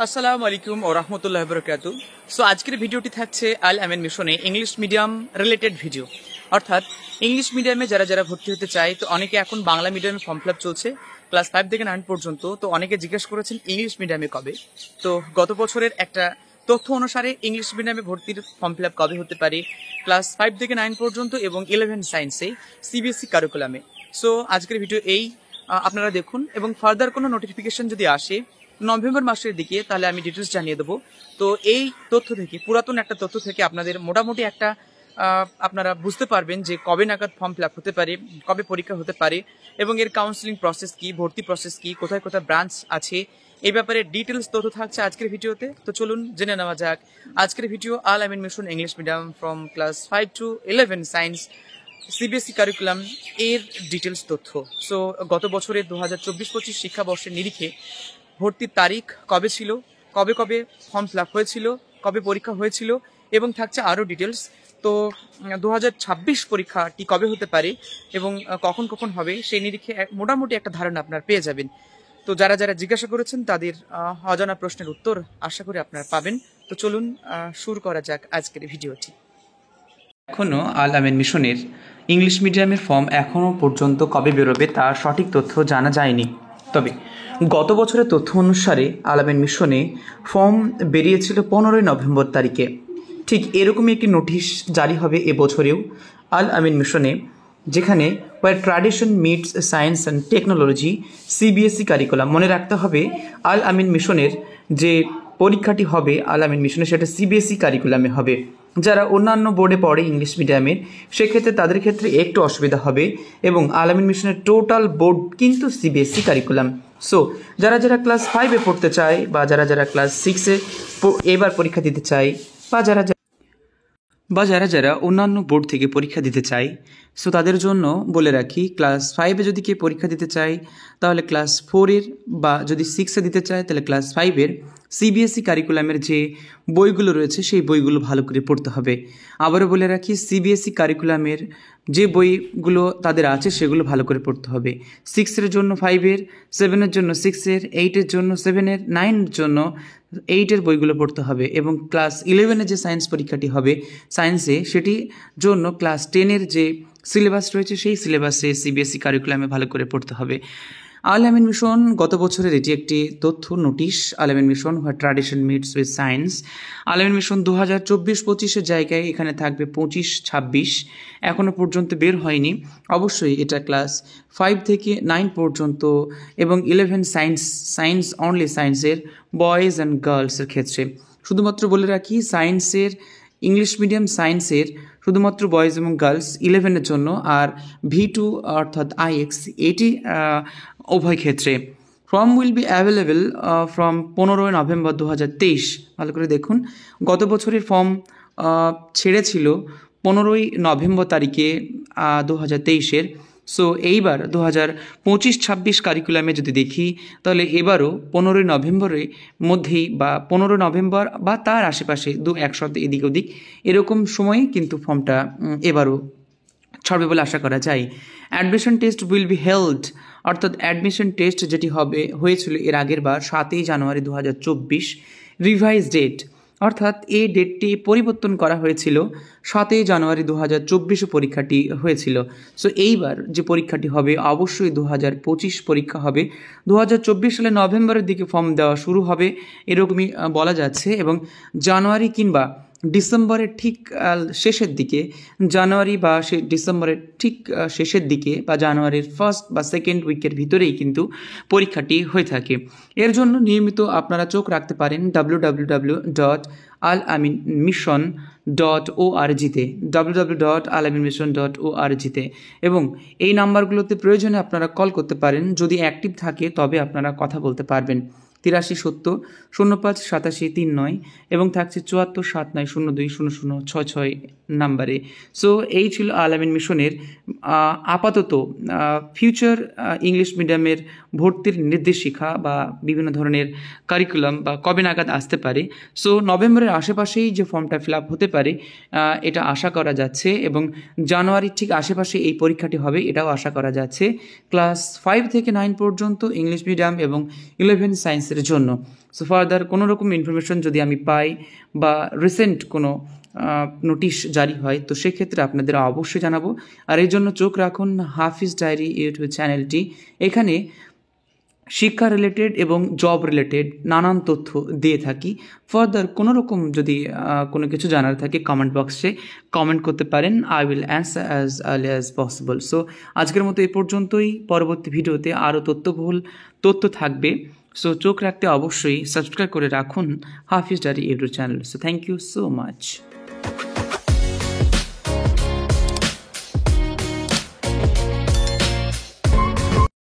আসসালামু আলাইকুম ও রহমতুল্লাহ বরকাতু। সো আজকের ভিডিওটি থাকছে আল আমিন মিশনে ইংলিশ মিডিয়াম রিলেটেড ভিডিও, অর্থাৎ ইংলিশ মিডিয়ামে যারা যারা ভর্তি হতে চায়। তো অনেকে এখন বাংলা মিডিয়ামে ফর্ম ফিল আপ চলছে ক্লাস 5 থেকে 9 পর্যন্ত। তো অনেকে জিজ্ঞেস করেছেন ইংলিশ মিডিয়ামে কবে। তো গত বছরের একটা তথ্য অনুসারে ইংলিশ মিডিয়ামে ভর্তির ফর্ম ফিল আপ কবে হতে পারে ক্লাস 5 থেকে 9 পর্যন্ত এবং 11 সায়েন্সে সিবিএসই কারিকুলামে। সো আজকের ভিডিও এই আপনারা দেখুন, এবং ফার্দার কোনো নোটিফিকেশন যদি আসে নভেম্বর মাসের দিকে তাহলে আমি ডিটেলস জানিয়ে দেবো। তো এই তথ্য থেকে, পুরাতন একটা তথ্য থেকে আপনাদের মোটামুটি একটা আপনারা বুঝতে পারবেন যে কবে নাগাদ ফর্ম ফিল আপ হতে পারে, কবে পরীক্ষা হতে পারে, এবং এর কাউন্সিলিং প্রসেস কি, ভর্তি প্রসেস কি, কোথায় কোথায় ব্রাঞ্চ আছে, এই ব্যাপারে ডিটেলস তথ্য থাকছে আজকের ভিডিওতে। তো চলুন জেনে নেওয়া যাক আজকের video Al Ameen mission English medium from class 5 to 11 science CBSE curriculum এর ডিটেলস তথ্য। সো গত বছরের 2024-25 শিক্ষাবর্ষের নিরিখে ভর্তির তারিখ কবে ছিল, কবে কবে ফর্ম ফিল আপ হয়েছিল, কবে পরীক্ষা হয়েছিল, এবং থাকছে আরও ডিটেলস। তো 2026 পরীক্ষাটি কবে হতে পারে এবং কখন কখন হবে সেই নিরিখে মোটামুটি একটা ধারণা আপনার পেয়ে যাবেন। তো যারা যারা জিজ্ঞাসা করেছেন তাদের অজানা প্রশ্নের উত্তর আশা করি আপনারা পাবেন। তো চলুন শুরু করা যাক আজকের ভিডিওটি। এখনও আল আমিন মিশনের ইংলিশ মিডিয়ামের ফর্ম এখনও পর্যন্ত কবে বেরোবে তার সঠিক তথ্য জানা যায়নি। তবে গত বছরের তথ্য অনুসারে আল আমিন মিশনে ফর্ম বেরিয়েছিল 15 নভেম্বর তারিখে। ঠিক এরকমই একটি নোটিশ জারি হবে এবছরেও আল আমিন মিশনে, যেখানে where tradition meets science and technology CBSE curriculum. মনে রাখতে হবে আল আমিন মিশনের যে পরীক্ষাটি হবে আল আমিন মিশনে সেটা সিবিএসই কারিকুলামে হবে। যারা অন্যান্য বোর্ডে পড়ে ইংলিশ মিডিয়ামের সেক্ষেত্রে তাদের ক্ষেত্রে একটু অসুবিধা হবে, এবং আল আমিন মিশনের টোটাল বোর্ড কিন্তু সিবিএসই কারিকুলাম। সো যারা যারা ক্লাস 5-এ পড়তে চায় বা যারা যারা ক্লাস 6-এ এবার পরীক্ষা দিতে চায় বা যারা যারা অন্যান্য বোর্ড থেকে পরীক্ষা দিতে চায়, সো তাদের জন্য বলে রাখি ক্লাস 5-এ যদি কেউ পরীক্ষা দিতে চায় তাহলে ক্লাস 4-এর, বা যদি 6-এ দিতে চায় তাহলে ক্লাস 5-এর সিবিএসই কারিকুলামের যে বইগুলো রয়েছে সেই বইগুলো ভালো করে পড়তে হবে। আবারও বলে রাখি সিবিএসই কারিকুলামের যে বইগুলো তাদের আছে সেগুলো ভালো করে পড়তে হবে। 6-এর জন্য 5-এর, 7-এর জন্য 6-এর, 8-এর জন্য 7-এর, 9-এর জন্য 8-এর বইগুলো পড়তে হবে, এবং ক্লাস 11-এ যে সায়েন্স পরীক্ষাটি হবে সায়েন্সে সেটির জন্য ক্লাস 10-এর যে সিলেবাস রয়েছে সেই সিলেবাসে সিবিএসই কারিকুলামে ভালো করে পড়তে হবে। আল আমিন মিশন গত বছরের এটি একটি তথ্য notice. Al Ameen mission what tradition meets with science. Al Ameen mission 2024-25-এর জায়গায় এখানে থাকবে 25-26, এখনও পর্যন্ত বের হয়নি। অবশ্যই এটা ক্লাস 5 থেকে 9 পর্যন্ত এবং 11 সায়েন্স অনলি সায়েন্সের বয়েজ অ্যান্ড গার্লসের ক্ষেত্রে। শুধুমাত্র বলে রাখি সায়েন্সের, ইংলিশ মিডিয়াম সায়েন্সের শুধুমাত্র বয়েজ এবং গার্লস 11-এর জন্য, আর V2 অর্থাৎ IX এটি উভয় ক্ষেত্রে। Form will be available from 15 November 2023। ভালো করে দেখুন, গত বছরের ফর্ম ছেড়েছিল 15 নভেম্বর তারিখে 2023-এর। সো এইবার 2025-26 কারিকুলামে যদি দেখি তাহলে এবারও 15 নভেম্বরের মধ্যেই বা 15 নভেম্বর বা তার আশেপাশে এক সপ্তাহ এদিক ওদিক এরকম সময়ে কিন্তু ফর্মটা এবারও ছাড়বে বলে আশা করা যায়। Admission test will be held, অর্থাৎ অ্যাডমিশন টেস্ট যেটি হয়েছিল এর আগের বার 7 জানুয়ারি 2024, রিভাইজ ডেট, অর্থাৎ এই ডেটটি পরিবর্তন করা হয়েছিল। 7 জানুয়ারি 2024 পরীক্ষাটি হয়েছিল। সো এইবার যে পরীক্ষাটি হবে অবশ্যই 2025 পরীক্ষা হবে। 2024 সালে নভেম্বরের দিকে ফর্ম দেওয়া শুরু হবে এরকমই বলা যাচ্ছে, এবং জানুয়ারি কিংবা ডিসেম্বরের ঠিক শেষের দিকে, জানুয়ারি বা ডিসেম্বরের ঠিক শেষের দিকে বা জানুয়ারির ফার্স্ট বা সেকেন্ড উইকের ভিতরেই কিন্তু পরীক্ষাটি হয়ে থাকে। এর জন্য নিয়মিত আপনারা চোখ রাখতে পারেন www.alaminmission.org-তে, www.alaminmission.org-তে, এবং এই নাম্বারগুলোতে প্রয়োজনে আপনারা কল করতে পারেন। যদি অ্যাক্টিভ থাকে তবে আপনারা কথা বলতে পারবেন। 8370-05-8739 এবং থাকছে 7479020066 নাম্বারে। সো এই ছিল আল আমিন মিশনের আপাতত ফিউচার ইংলিশ মিডিয়ামের ভর্তির নির্দেশিকা বা বিভিন্ন ধরনের কারিকুলাম বা কবে নাগাদ আসতে পারে। সো নভেম্বরের আশেপাশেই যে ফর্মটা ফিল আপ হতে পারে এটা আশা করা যাচ্ছে, এবং জানুয়ারির ঠিক আশেপাশে এই পরীক্ষাটি হবে এটাও আশা করা যাচ্ছে। ক্লাস 5 থেকে 9 পর্যন্ত ইংলিশ মিডিয়াম এবং 11 সায়েন্সের ব্যাচের জন্য। সো ফার্দার কোনো রকম ইনফরমেশন যদি আমি পাই বা রিসেন্ট কোনো নোটিশ জারি হয় তো সেক্ষেত্রে আপনাদের অবশ্যই জানাবো। আর এই জন্য চোখ রাখুন হাফিজ ডায়েরি ইউটিউব চ্যানেলটি। এখানে শিক্ষা রিলেটেড এবং জব রিলেটেড নানান তথ্য দিয়ে থাকি। ফার্দার কোনো রকম যদি কোনো কিছু জানার থাকে কমেন্ট বক্সে কমেন্ট করতে পারেন, I will answer as early as possible. So আজকের মতো এই পর্যন্তই, পরবর্তী ভিডিওতে আরও তথ্যবহুল তথ্য থাকবে। সো চোখ রাখতে অবশ্যই সাবস্ক্রাইব করে রাখুন Hafiz diary YouTube channel. So thank you so much.